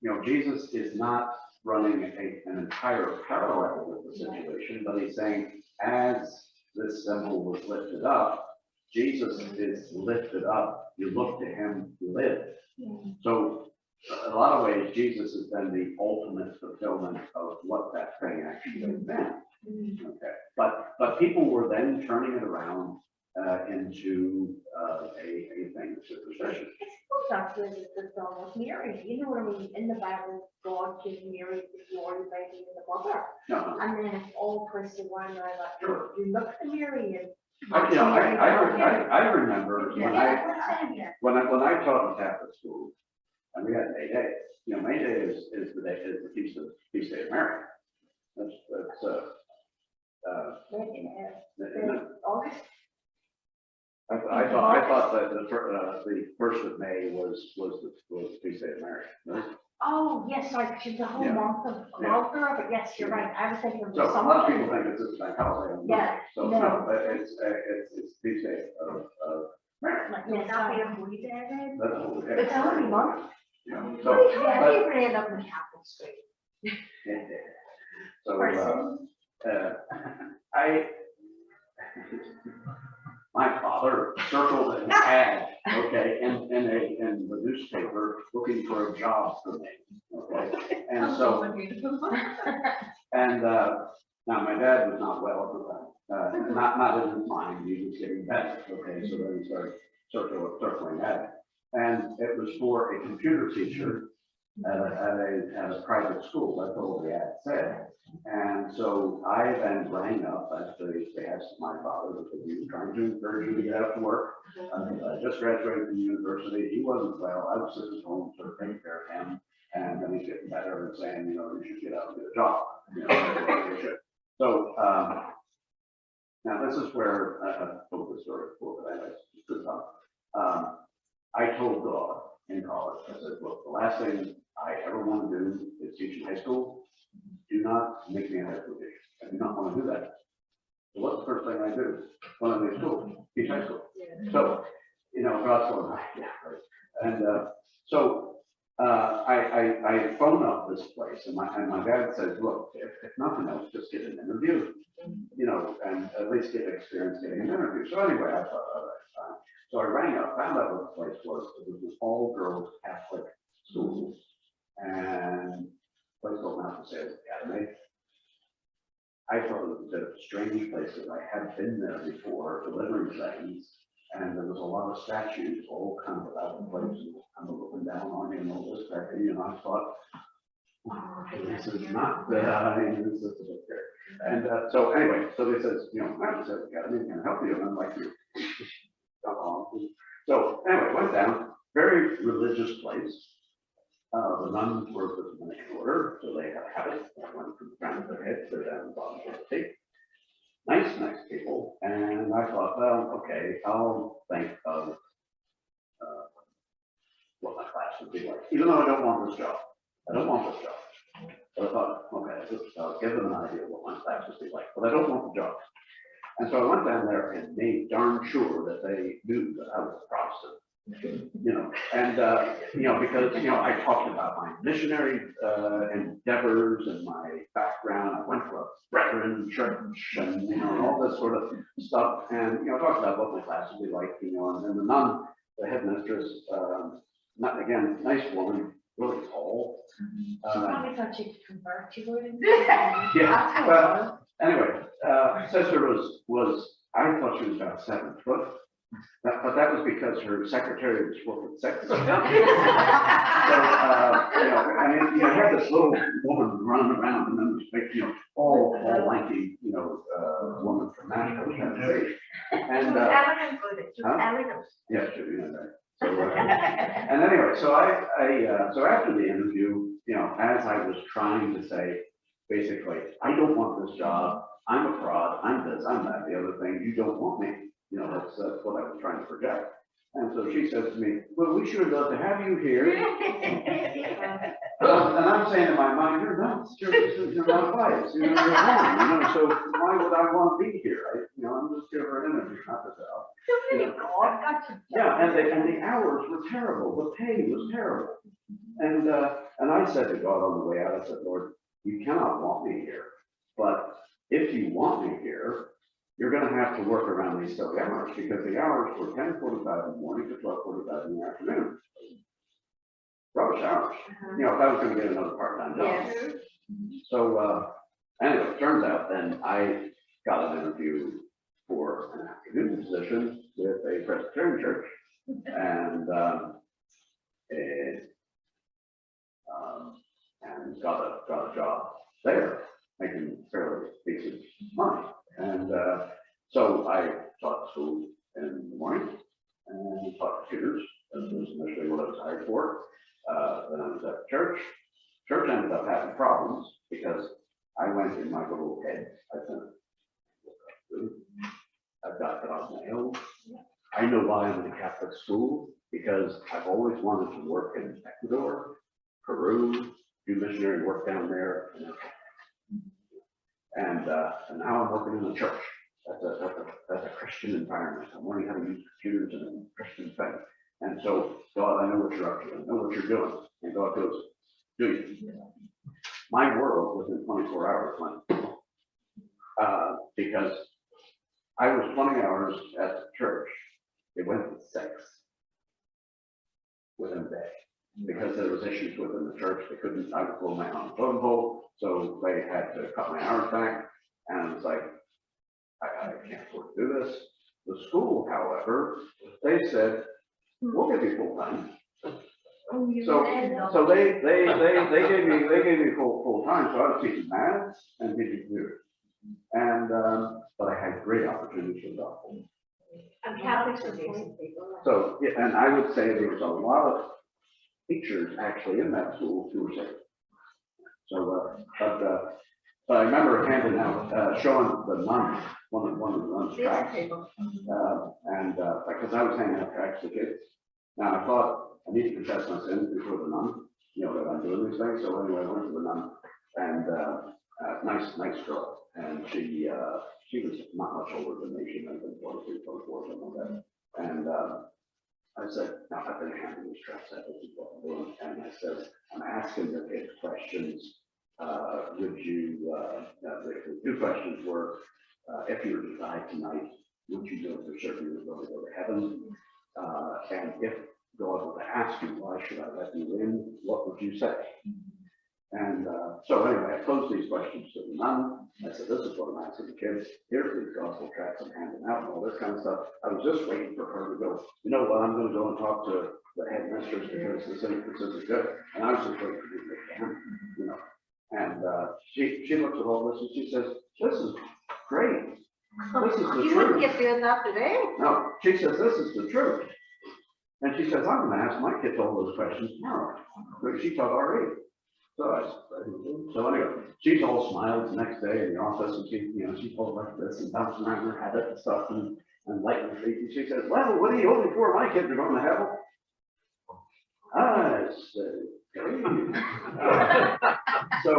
You know, Jesus is not running an entire parallel with the situation, but he's saying, as this symbol was lifted up, Jesus is lifted up. You look to him, you live. So, a lot of ways, Jesus has been the ultimate fulfillment of what that thing actually meant. Okay, but people were then turning it around into a thing of superstition. I suppose that's really the song of Mary. You know what I mean? In the Bible, God gives Mary the glory by being the mother. No, And then it's all twisted around now that Sure. you look to Mary and. I remember when Yeah, that's it, yeah. when I taught in Catholic school, and we had May Day. You know, May Day is the feast day of Mary. That's August. I thought that the first of May was the feast day of Mary. No? Oh, yes, sorry, she's the whole Yeah. month of Yeah. October, but yes, you're right. I was thinking of So the a lot of summer. people think it's just bank holiday. Yeah, So no. no, but it's feast day of Mary. Would that be a holy day then? That's what we have. It's a holy month. You know, So, so, yeah, but- I think we end up in Catholic Street. so, Person. my father circled an ad, okay, in the newspaper, looking for a job for me, okay? And so, and, now my dad was not well at the time, not in his mind, he was getting better, okay? So then he started circling that. And it was for a computer teacher at a private school, that's all the ad said. And so I then rang up at the behest of my father, because he was trying to encourage me to get out to work. I just graduated from university, he wasn't well, I was sitting at home sort of taking care of him. And then he's getting better and saying, you know, you should get out and get a job. You know, that's what you should. So, now this is where, I've told this story before, but anyway, it's good enough. I told God in college, I said, look, the last thing I ever want to do is teach in high school. Do not make me a high school teacher. I do not want to do that. So what's the first thing I do when I'm in school? Teach high school. So, you know, God's going, yeah, right. And so I phone up this place, and my dad said, look, if nothing else, just get an interview, you know, and at least get experience getting an interview. So anyway, I thought, all right, fine. So I rang up, found out what the place was. It was an all-girls Catholic school, and a place called Mount Sales Academy. I thought it was a bit of a strange place, because I had been there before delivering things, and there was a lot of statues, all kind of out of place, and kind of looking down on me and all this crap, and I thought, wow, this is not, this is a bit scary. And so anyway, so they says, you know, Mount Sales Academy can help you, and I'm like, so anyway, went down, very religious place. The nuns were the Dominican order, so they had a habit that went from the crown of their head to down the bottom of the feet. Nice people, and I thought, well, okay, I'll think of what my class would be like, even though I don't want this job. I don't want this job. But I thought, okay, I'll give them an idea of what my class would be like, but I don't want the job. And so I went down there and made darn sure that they knew that I was a Protestant, you know, and, you know, because, you know, I talked about my missionary endeavors and my background. I went to a Brethren church and, you know, all this sort of stuff. And, you know, talked about what my class would be like, you know, and then the nun, the headmistress, not again, nice woman, really tall. She probably thought she could convert you, wouldn't Yeah, well, anyway, sister was, I thought she was about 7 foot, but that was because her secretary was 4'6". So, you know, I mean, you had this little woman running around, and then this big, you know, all lanky, you know, woman from Nashville, Tennessee. And, elegant with it, just huh? elegant. yeah, should be in there. So, and anyway, so so after the interview, you know, as I was trying to say, basically, I don't want this job, I'm a fraud, I'm this, I'm that, the other thing, you don't want me. You know, that's what I was trying to project. And so she says to me, well, we sure love to have you here. And I'm saying in my mind, you're nuts, you're not biased, you're wrong, so why would I want to be here? I'm just here for an interview, not to sell. Yeah, and the hours were terrible, the pay was terrible. And I said to God on the way out, I said, Lord, you cannot want me here, but if you want me here, you're going to have to work around these silly hours, because the hours were 10:45 in the morning to 12:45 in the afternoon. Rubbish hours. If I was going to get another part-time job. Yes. So anyway, it turns out then I got an interview for an afternoon position with a Presbyterian church, and got a job there, making fairly decent money. And so I taught school in the morning and taught computers. That was initially what I was hired for. Then I was at church. Church ended up having problems because I went in my little head. I said, I've got God's mail. I know why I'm in a Catholic school, because I've always wanted to work in Ecuador, Peru, do missionary work down there. And now I'm working in the church. That's a Christian environment. I'm learning how to use computers and a Christian thing. And so, God, I know what you're up to. I know what you're doing. And God goes, do you? My world within 24 hours went, because I was 20 hours at the church. It went to 6 within a day, because there was issues within the church. They couldn't, I was blowing my own totem pole, so they had to cut my hours back. And I was like, I can't afford to do this. The school, however, they said, we'll give you full time. So they gave me full time. So I was teaching math and teaching computers. And but I had great opportunities for the gospel. And Catholics are decent people. So yeah, and I would say there was a lot of teachers actually in that school who were saved. So but I remember handing out, showing the nuns, one of the nuns tracts, and because I was handing out tracts to kids. Now I thought I need to confess my sins before the nun, that I'm doing these things. So anyway, I went to the nun, and nice girl, and she was not much older than me. She might have been 23, 24, something like that. And I said, now I've been handing these tracts out, this is what I'm doing, and I said, I'm asking the kids questions. Would you, the 2 questions were, if you were to die tonight, would you know for certain you were going to go to heaven? And if God were to ask you, why should I let you in, what would you say? And so anyway, I posed these questions to the nun. I said, this is what I'm asking the kids. Here's these gospel tracts I'm handing out and all this kind of stuff. I was just waiting for her to go, I'm going to go and talk to the headmistress because this isn't good. And I was just waiting for you to get down, And she looks at all this and she says, this is great. This is the You truth. wouldn't get doing that today. No, she says, this is the truth. And she says, I'm going to ask my kids all those questions tomorrow. But she taught already. So anyway, she's all smiles the next day in the office, and she pulled like this and bouncing around her habit and stuff and lighting her feet. And she says, well, what are you hoping for? My kids are going to heaven. I said, great. So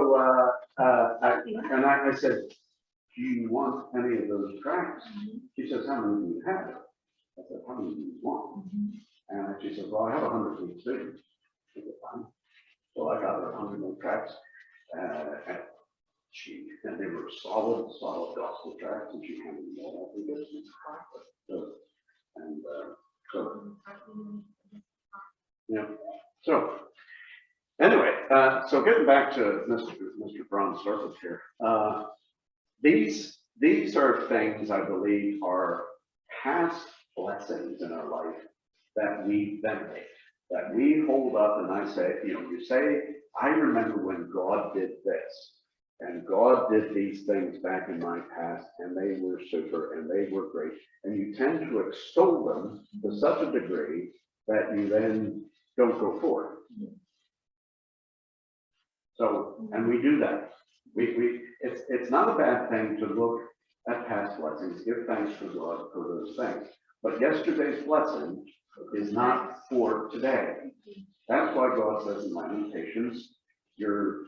I said, do you want any of those tracts? She says, how many do you have? I said, how many do you want? And she said, well, I have 100 each students. I said, fine. So I got her 100 more tracts, and they were solid gospel tracts, and she handed me all that. So anyway, so getting back to Mr. Braun's surface here, these are things I believe are past blessings in our life that we venerate, that we hold up, and I say, you say, I remember when God did this, and God did these things back in my past, and they were super, and they were great, and you tend to extol them to such a degree that you then don't go forward. So, and we do that. It's not a bad thing to look at past blessings, give thanks to God for those things. But yesterday's blessing is not for today. That's why God says in Lamentations, your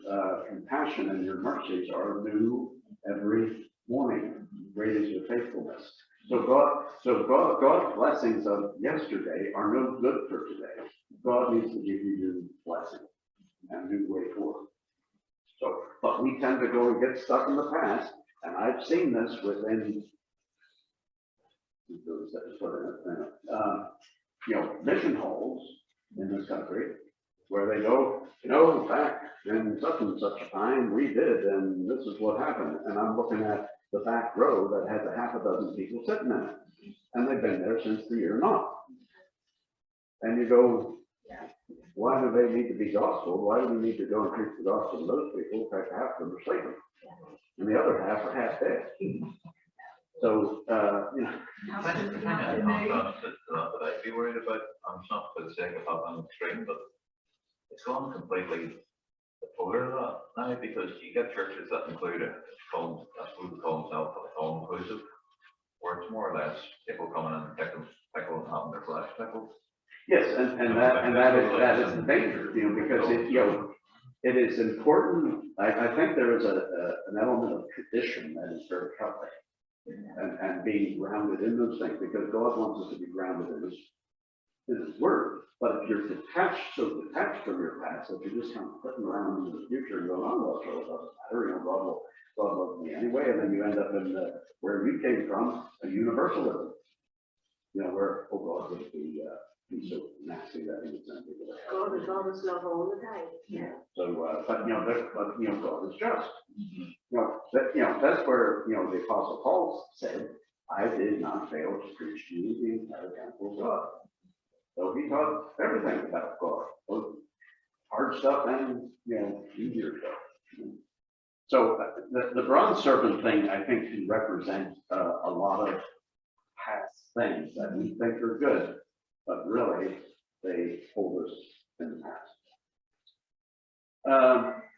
compassion and your mercies are new every morning. Great is your faithfulness. God's blessings of yesterday are no good for today. God needs to give you new blessing and new way forward. So, but we tend to go and get stuck in the past, and I've seen this within, mission halls in this country, where they go, back in such and such a time we did, and this is what happened. And I'm looking at the back row that has a half a dozen people sitting in it, and they've been there since the year naught. And you go, why do they need to be gospel? Why do we need to go and preach the gospel to those people? In fact, half of them are sleeping, and the other half are half dead. So, I think the thing I contrast to that I'd be worried about, it's not for the sake of having extreme, but it's gone completely polar of that now, because you get churches that include it, I suppose they call themselves all inclusive, where it's more or less people coming in and pickle and having their flesh pickled. yes, and that is the danger, because it is important. I think there is an element of tradition that is very healthy, and being grounded in those things, because God wants us to be grounded in His word. But if you're so detached from your past that you're just kind of putting around into the future and going, oh, well, so it doesn't matter, God loves me anyway, and then you end up in where you came from, a universalism, where, oh, God would be so nasty that He would send people to hell. God is always love all the time. Yeah. So, but God is just. That's where the Apostle Paul said, I did not fail to preach to you the entire counsel of God. So he taught everything about God, both hard stuff and easier stuff. So the bronze serpent thing, I think, can represent a lot of past things that we think are good, but really they hold us in the past.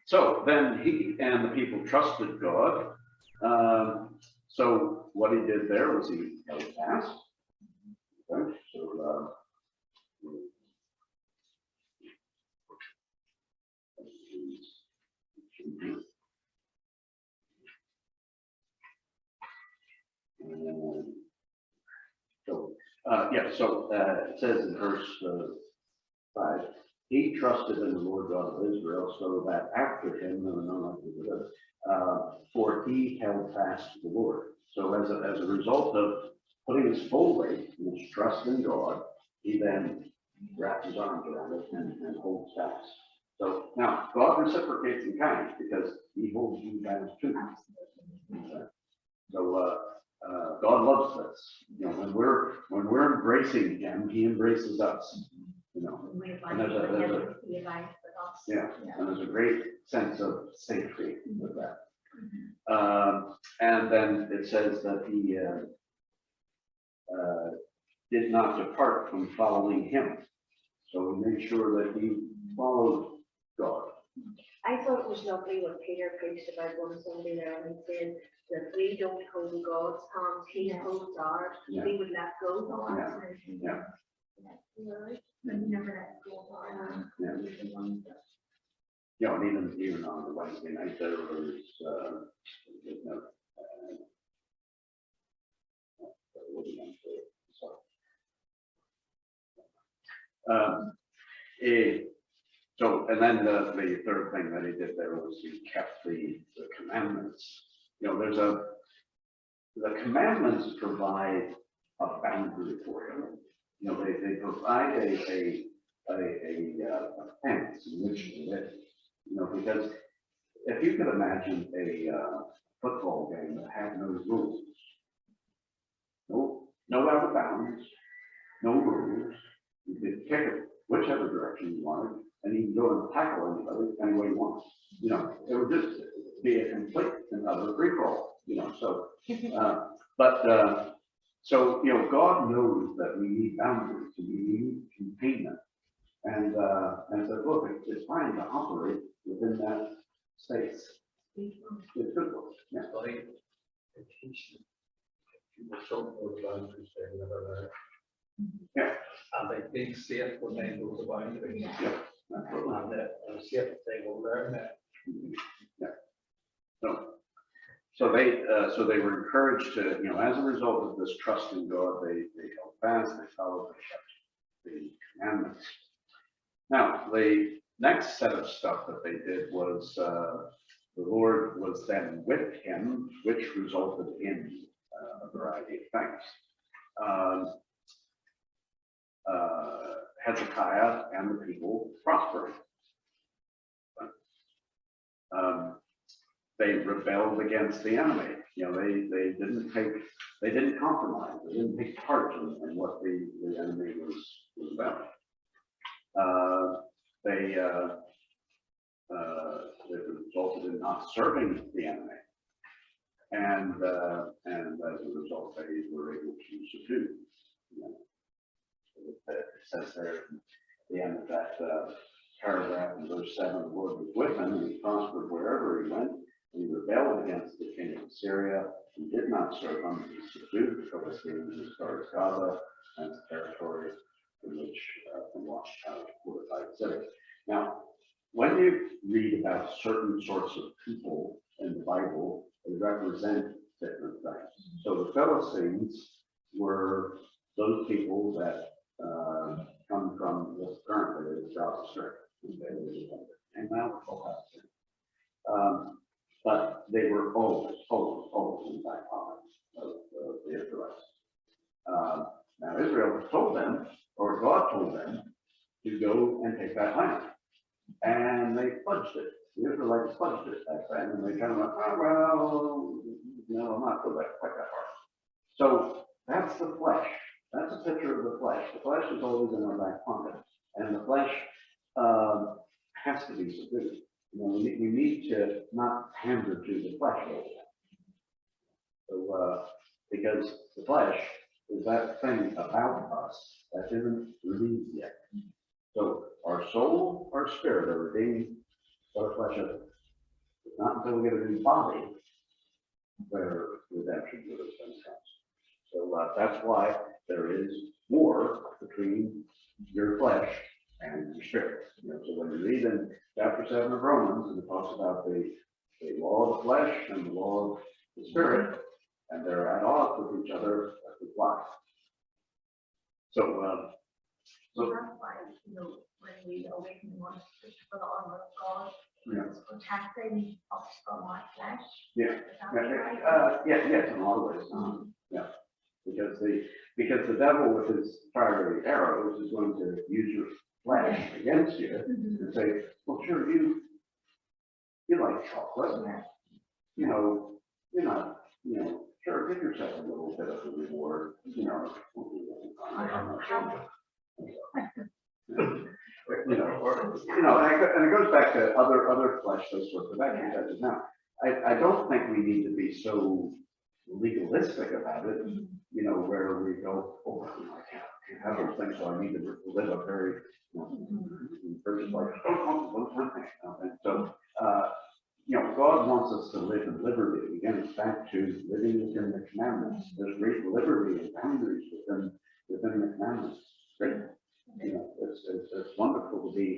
So then he and the people trusted God. So what he did there was he held fast. Okay, so it says in verse 5, he trusted in the Lord God of Israel, so that after him, for he held fast to the Lord. So as a result of putting his full weight and his trust in God, he then wraps his arms around it and holds fast. So now God reciprocates in kind, because he holds you fast too. Okay. So God loves us. When we're embracing Him, He embraces us. And there's a great sense of safety with that. And then it says that he did not depart from following Him. So he made sure that he followed God. I thought it was lovely when Peter preached about one Sunday there, and he said that we don't hold God's hands, He holds ours. Yeah. We would let go. Yeah. But you never let go of our, Yeah. the ones that And even on the Wednesday night, there was, and then the third thing that he did there was he kept the commandments. The commandments provide a boundary for him. They provide a fence in which to live. Because if you could imagine a football game that had no rules, no out of bounds, no rules, you could kick it whichever direction you wanted, and you can go and tackle anybody any way you want. It would just be a complete and utter free for all. So God knows that we need boundaries, we need containment, and said, look, it's fine to operate within that space. It's good for us. Yeah. Like, it teaches people some more boundaries they never learned. Yeah. And like being safe when they go to boundaries. Absolutely. And safe that they will learn that. So they were encouraged to, as a result of this trust in God, they held fast, they followed, they kept the commandments. Now, the next set of stuff that they did was, the Lord was then with him, which resulted in a variety of things. Hezekiah and the people prospered. They rebelled against the enemy. They didn't compromise. They didn't take part in what the enemy was about. It resulted in not serving the enemy, and as a result, they were able to subdue. It says there at the end of that paragraph in verse 7, the Lord was with him, and he prospered wherever he went. And he rebelled against the king of Syria. He did not serve him. He subdued the Philistines as far as Gaza and the territory in which from watchtower to fortified city. Now, when you read about certain sorts of people in the Bible, they represent different things. So the Philistines were those people that come from what's currently the Gaza Strip. And now but they were always in back pockets of the Israelites. Now Israel told them, or God told them, to go and take that land. And they fudged it. The Israelites fudged it back then, and they kind of went, oh, well, no, I'm not going back quite that far. So that's the flesh. That's a picture of the flesh. The flesh is always in our back pocket. And the flesh has to be subdued. We need to not pander to the flesh all the time. So, because the flesh is that thing about us that isn't released yet. So our soul, our spirit are redeemed, but our flesh isn't. It's not until we get a new body where redemption really comes. So that's why there is war between your flesh and your spirit. So when you read in chapter 7 of Romans, and it talks about the law of the flesh and the law of the spirit, and they're at odds with each other, that's the flesh. So That's why, when we awaken, we want to push for the armor of God, it's protecting us from our flesh. Yeah. Is that right? Yes, in a lot of ways. Yeah, because the devil with his fiery arrows is going to use your flesh against you and say, well, sure, you like chocolate. You're not, sure, give yourself a little bit of a reward. And it goes back to other flesh, those sorts of exercises. Now, I don't think we need to be so legalistic about it, where we go, oh, I can't have those things, so I need to live a very, versus like, and so, God wants us to live in liberty. Again, it's back to living within the commandments. There's great liberty and boundaries within the commandments. Great. It's wonderful to be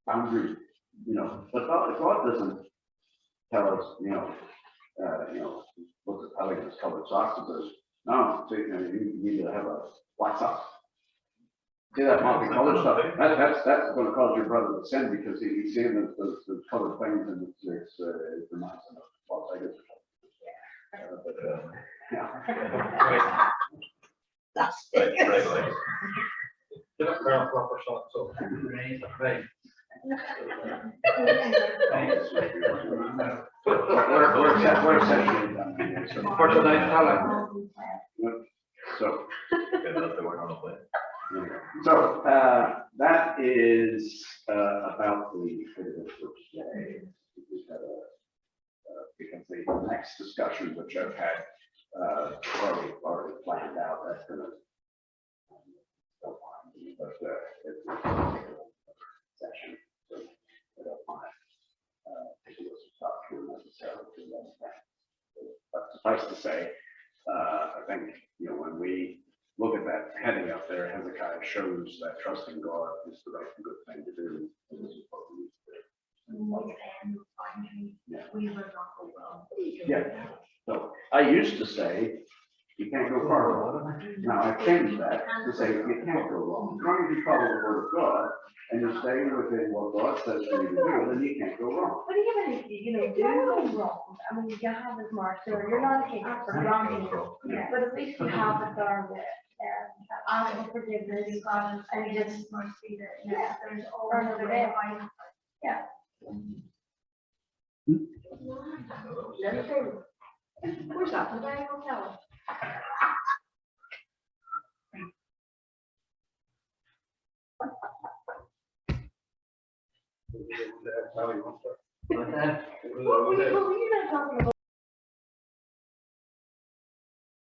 boundary, but God doesn't tell us, look at elegant colored socks and says, no, so, you need to have a black sock. See that multicolored stuff? That's going to cause your brother to sin because he's seeing the colored things and it's reminds him of Las Vegas. That's Right. Give it a proper shot, so. Right. We're essentially done. For tonight's talent. So, Good enough that we're on the play. so that is about the critical for today. We've had because the next discussion, which I've had already planned out, that's going to but it's a session, so I don't want to take a list of stuff here necessarily to that. But suffice to say, I think when we look at that heading up there, Hezekiah shows that trusting God is the right and good thing to do. And this is what we need to do. Yeah. We would not go well. Yeah. So I used to say, you can't go far wrong. Now I've changed that to say you can't go wrong. As long as you follow the word of God and you stay within what God says for you to do, then you can't go wrong. But even if you do go wrong, I mean, you have this marker, you're not taking it for granted. But at least you have it there with, ask for forgiveness, God, and just mercy that, yeah, there's always a way of finding. Yeah. Where's that? The Diane Hotel? That's how we want to. But then, What were you talking about?